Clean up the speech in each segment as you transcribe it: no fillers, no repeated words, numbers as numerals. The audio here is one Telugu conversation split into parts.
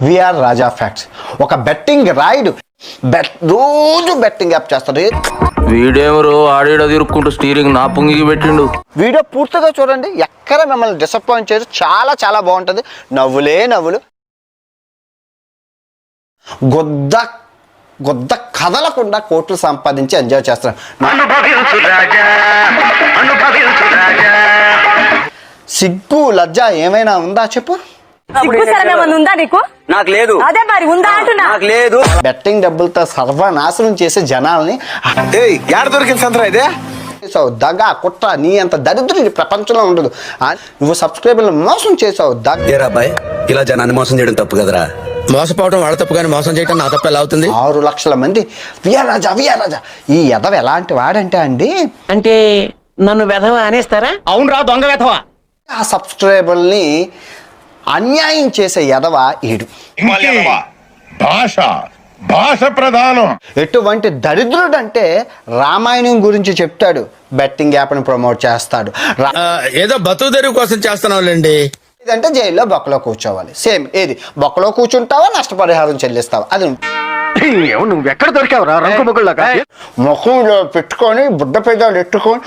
విఆర్ రాజా ఫ్యాక్ట్స్. ఒక బెట్టింగ్ రాయుడు రోజు బెట్టింగ్ యాప్ చేస్తాడు. వీడేమో ఆడేడ తిరుక్కుంటూ స్టీరింగ్ నా పొంగికి పెట్టిండు. వీడియో పూర్తిగా చూడండి, ఎక్కడ మిమ్మల్ని డిసప్పాయింట్ చేయరు. చాలా చాలా బాగుంటుంది. నవ్వులే నవ్వులు. గొద్ద కదలకుండా కోట్లు సంపాదించి ఎంజాయ్ చేస్తారు. సిగ్గు లజ్జ ఏమైనా ఉందా చెప్పు. ఉందా నీకు? నాకు లేదు. అదే మరి ఉందా అంటున్నా. నాకు లేదు. బెట్టింగ్ డబ్బులతో సర్వనాశనం చేసే జనాల్ని యాడ దొరికింది సంతరా ఇదే? దగా కుట్ర నీ అంత దరిద్రుడు ప్రపంచంలో ఉండదు. నువ్వు సబ్స్క్రైబర్లు మోసం చేసావు. అబ్బాయి ఇలా జనాన్ని మోసం చేయడం తప్పు కదరా. మోసపోవడం వాళ్ళ తప్పు కానీ మోసం చేయడం నా తప్పు ఎలా అవుతుంది? 6 లక్షల మంది విఆర్ రాజా ఈ ఎదవ ఎలాంటి వాడంటే అండి, అంటే నన్ను వెధవ అనేస్తారా? అవును రా, దొంగ వెధవా. ఆ సబ్స్క్రైబర్ని అన్యాయం చేసే ఎదవ ఈడు. భాష ప్రధానం. ఎటువంటి దరిద్రుడు అంటే రామాయణం గురించి చెప్తాడు, బెట్టింగ్ యాప్ని ప్రమోట్ చేస్తాడు. ఏదో బతుకు తెరువు కోసం చేస్తున్నావులేండి. ఇదంటే జైల్లో బొక్కలో కూర్చోవాలి. సేమ్ ఏది బొక్కలో కూర్చుంటావా, నష్టపరిహారం చెల్లిస్తావా. అది నువ్వు ఎక్కడ దొరికావురా రంగు ముగ్గులాగా? ముఖంలో పెట్టుకొని బుడ్డ పెదాలు ఎట్టుకొని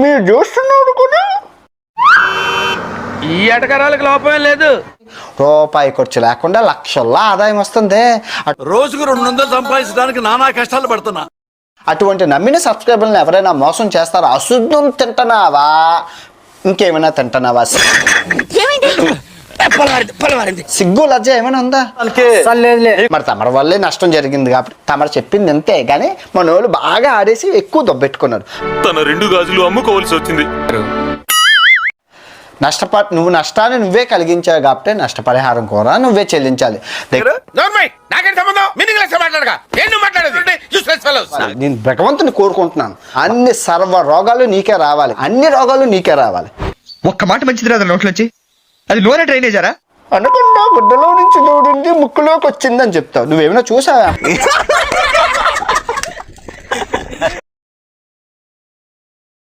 మీరు చూస్తున్నారు కూడా. ఈ ఎటకరాలకు లోపమే లేదు. రూపాయి ఖర్చు లేకుండా లక్షల్లో ఆదాయం వస్తుంది. రోజుకు 200 సంపాదించడానికి నానా కష్టాలు పడుతున్నా. అటువంటి నమ్మిన సబ్స్క్రైబర్లను ఎవరైనా మోసం చేస్తారా? అశుద్ధం తింటున్నావా, ఇంకేమైనా తింటున్నావా? సిగ్గు లజ్జ ఏమైనా ఉందా? మరి తమర వల్లే నష్టం జరిగింది కాబట్టి తమరు చెప్పింది అంతే. కానీ మన వాళ్ళు బాగా ఆడేసి ఎక్కువ దొబ్బెట్టుకున్నారు. తన 2 గాజులు అమ్ముకోవాల్సి వచ్చింది. నువ్వు నష్టాన్ని నువ్వే కలిగించావు కాబట్టి నష్టపరిహారం కూడా నువ్వే చెల్లించాలి. నేను భగవంతుని కోరుకుంటున్నాను, అన్ని సర్వ రోగాలు నీకే రావాలి, అన్ని రోగాలు నీకే రావాలి. ఒక్క మాట మంచిది రాదు నోట్లోంచి. అది లోనే డ్రైనేజారా? అనకుండా గుడ్డలో నుంచి దూడింది ముక్కులోకి వచ్చిందని చెప్తావు. నువ్వేమైనా చూసావా?